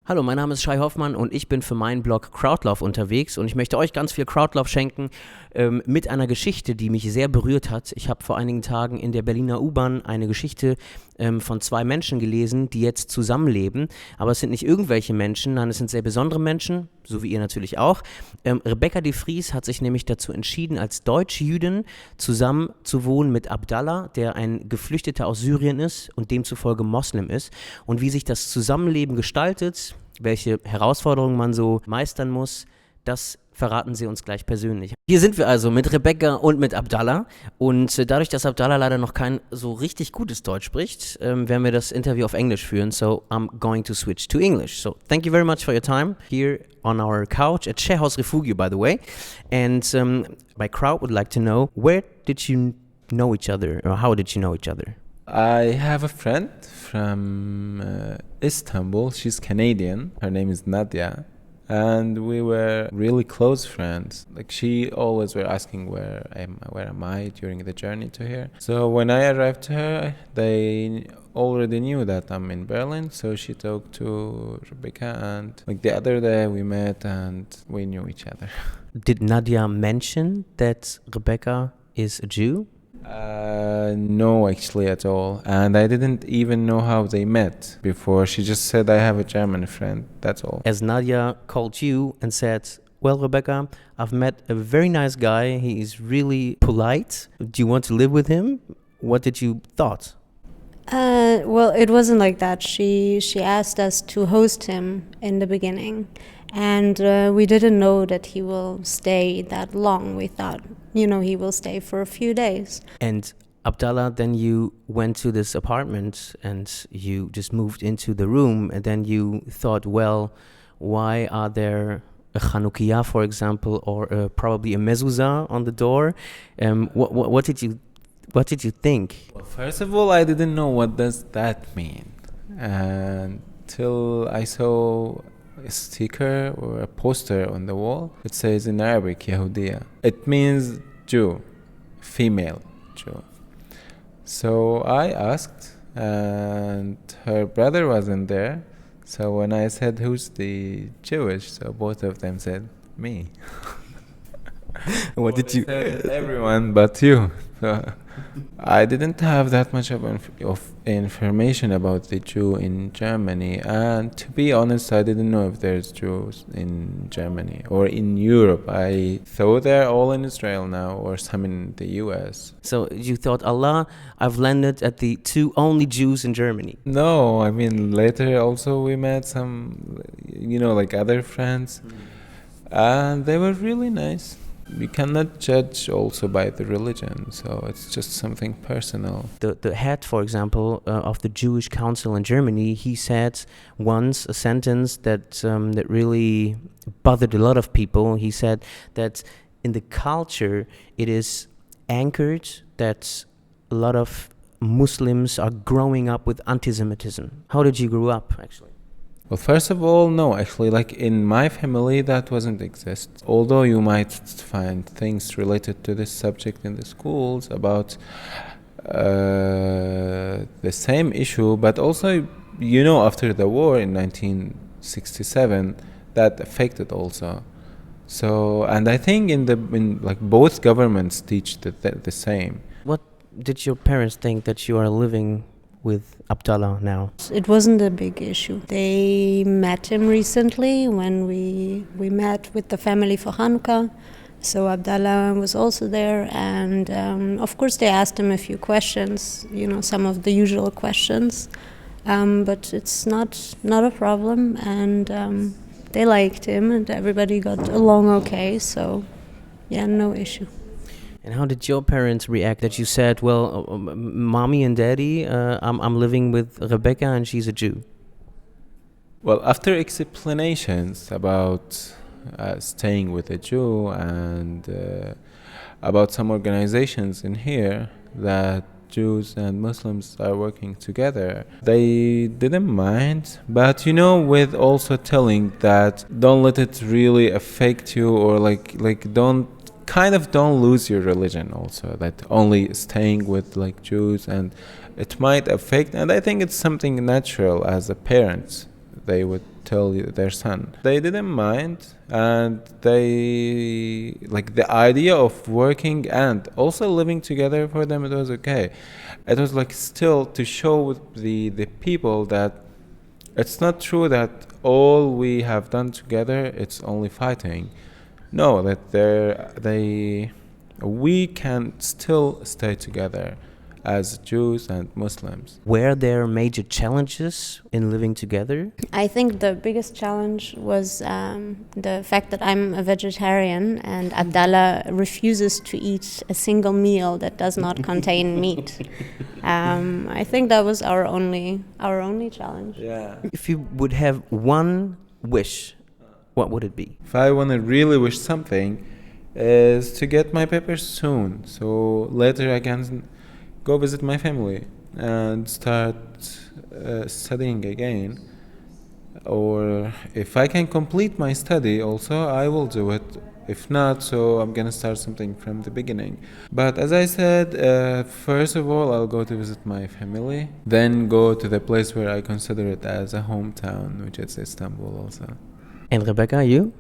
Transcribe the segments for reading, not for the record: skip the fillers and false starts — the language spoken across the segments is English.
Hallo, mein Name ist Shai Hoffmann und ich bin für meinen Blog Crowdlove unterwegs und ich möchte euch ganz viel Crowdlove schenken mit einer Geschichte, die mich sehr berührt hat. Ich habe vor einigen Tagen in der Berliner U-Bahn eine Geschichte von zwei Menschen gelesen, die jetzt zusammenleben, aber es sind nicht irgendwelche Menschen, nein, es sind sehr besondere Menschen, so wie ihr natürlich auch. Rebecca de Vries hat sich nämlich dazu entschieden, als Deutsch-Jüdin zusammen zu wohnen mit Abdullah, der ein Geflüchteter aus Syrien ist und demzufolge Moslem ist. Und wie sich das Zusammenleben gestaltet, welche Herausforderungen man so meistern muss, das verraten sie uns gleich persönlich. Hier sind wir also mit Rebecca und mit Abdullah und dadurch, dass Abdullah leider noch kein so richtig gutes Deutsch spricht, werden wir das Interview auf Englisch führen, so I'm going to switch to English. So thank you very much for your time here on our couch at Sharehaus Refugio, by the way. And my crowd would like to know, where did you know each other, or how did you know each other? I have a friend from Istanbul. She's Canadian. Her name is Nadia. And we were really close friends. Like, she always were asking where am I during the journey to here. So when I arrived to her, they already knew that I'm in Berlin. So she talked to Rebecca, and like the other day we met and we knew each other. Did Nadia mention that Rebecca is a Jew? No, actually, at all. And I didn't even know how they met before. She just said, I have a German friend, that's all. As Nadia called you and said, well, Rebecca, I've met a very nice guy. He is really polite. Do you want to live with him? What did you thought? Well, it wasn't like that. She asked us to host him in the beginning. And we didn't know that he will stay that long. We thought, he will stay for a few days. And Abdullah, then you went to this apartment and you just moved into the room, and then you thought, well, why are there a Chanukiah, for example, or probably a mezuzah on the door? What did you think? Well, first of all, I didn't know what does that mean until I saw a sticker or a poster on the wall. It says in Arabic, Yahudiya. It means Jew, female Jew. So I asked, and her brother wasn't there. So when I said, who's the Jewish? So both of them said, me. What did you... Everyone but you. So I didn't have that much of information about the Jew in Germany, and to be honest, I didn't know if there's Jews in Germany or in Europe. I thought they're all in Israel now, or some in the US. So you thought, Allah, I've landed at the two only Jews in Germany. No, I mean, later also we met some, like other friends, and they were really nice. You cannot judge also by the religion, so it's just something personal. The head, for example, of the Jewish Council in Germany, he said once a sentence that really bothered a lot of people. He said that in the culture it is anchored that a lot of Muslims are growing up with anti-Semitism. How did you grow up, actually? Well, first of all, no, actually, like in my family, that wasn't exist. Although you might find things related to this subject in the schools about the same issue, but also, after the war in 1967, that affected also. So, and I think in both governments teach the same. What did your parents think that you are living with Abdullah now? It wasn't a big issue. They met him recently when we met with the family for Hanukkah. So Abdullah was also there, and of course they asked him a few questions, some of the usual questions, but it's not a problem, and they liked him and everybody got along okay, so yeah, no issue. And how did your parents react that you said, well, mommy and daddy, I'm living with Rebecca and she's a Jew? Well, after explanations about staying with a Jew and about some organizations in here that Jews and Muslims are working together, they didn't mind. But with also telling that don't let it really affect you, or like don't lose your religion also, that only staying with Jews, and it might affect, and I think it's something natural as a parent they would tell their son. They didn't mind, and they, like, the idea of working and also living together, for them it was okay. It was like still to show the people that it's not true that all we have done together, it's only fighting. No, that we can still stay together as Jews and Muslims. Were there major challenges in living together? I think the biggest challenge was the fact that I'm a vegetarian and Abdullah refuses to eat a single meal that does not contain meat. I think that was our only challenge. Yeah. If you would have one wish, what would it be? If I want to really wish something, is to get my papers soon, so later I can go visit my family and start studying again. Or if I can complete my study also, I will do it. If not, so I'm gonna start something from the beginning. But as I said, first of all, I'll go to visit my family, then go to the place where I consider it as a hometown, which is Istanbul also. And Rebecca, you?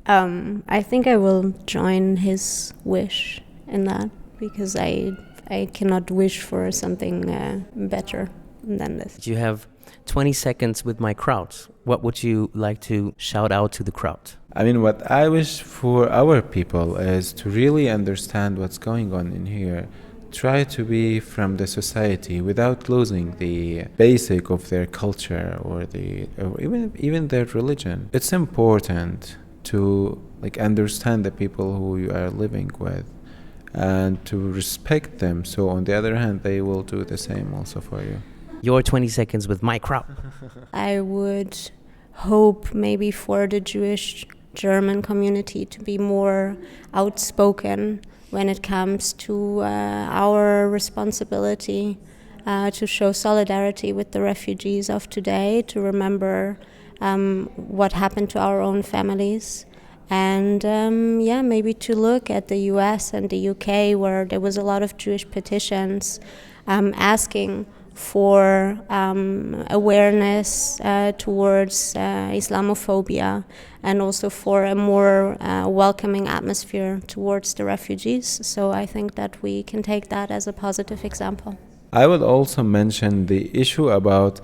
I think I will join his wish in that, because I cannot wish for something better than this. You have 20 seconds with my crowd. What would you like to shout out to the crowd? I mean, what I wish for our people is to really understand what's going on in here. Try to be from the society without losing the basic of their culture or even their religion. It's important to understand the people who you are living with and to respect them, so on the other hand they will do the same also for you. Your 20 seconds with my crowd. I would hope maybe for the Jewish German community to be more outspoken when it comes to our responsibility to show solidarity with the refugees of today, to remember what happened to our own families. And maybe to look at the US and the UK, where there was a lot of Jewish petitions asking for awareness towards Islamophobia, and also for a more welcoming atmosphere towards the refugees. So I think that we can take that as a positive example. I would also mention the issue about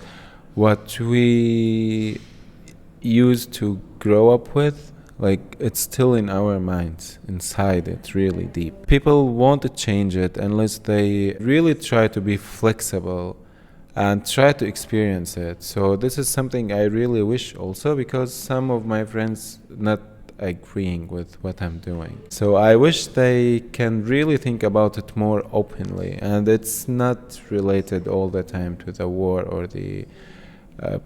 what we used to grow up with. Like, it's still in our minds, inside it, really deep. People want to change it unless they really try to be flexible and try to experience it. So this is something I really wish also, because some of my friends not agreeing with what I'm doing. So I wish they can really think about it more openly, and it's not related all the time to the war or the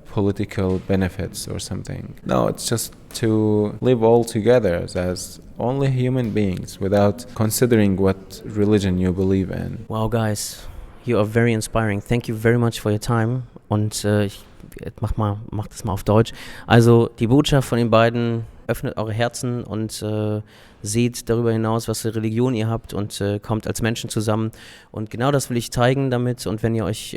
political benefits or something. No, it's just to live all together as only human beings without considering what religion you believe in. Wow, guys, you are very inspiring. Thank you very much for your time. Und ich mach das mal auf Deutsch. Also die Botschaft von den beiden: öffnet eure Herzen und seht darüber hinaus, was für Religion ihr habt, und kommt als Menschen zusammen. Und genau das will ich zeigen damit. Und wenn euch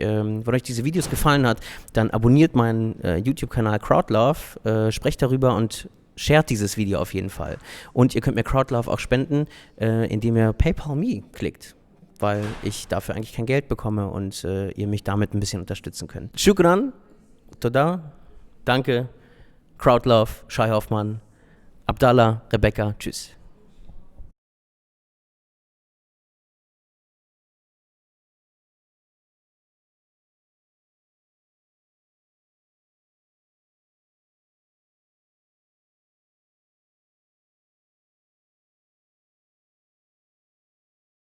diese Videos gefallen hat, dann abonniert meinen YouTube-Kanal Crowdlove, sprecht darüber und shared dieses Video auf jeden Fall. Und ihr könnt mir Crowdlove auch spenden, indem ihr PayPal Me klickt, weil ich dafür eigentlich kein Geld bekomme und ihr mich damit ein bisschen unterstützen könnt. Shukran, toda, danke, Crowdlove, Shai Hoffmann, Abdullah, Rebecca, tschüss.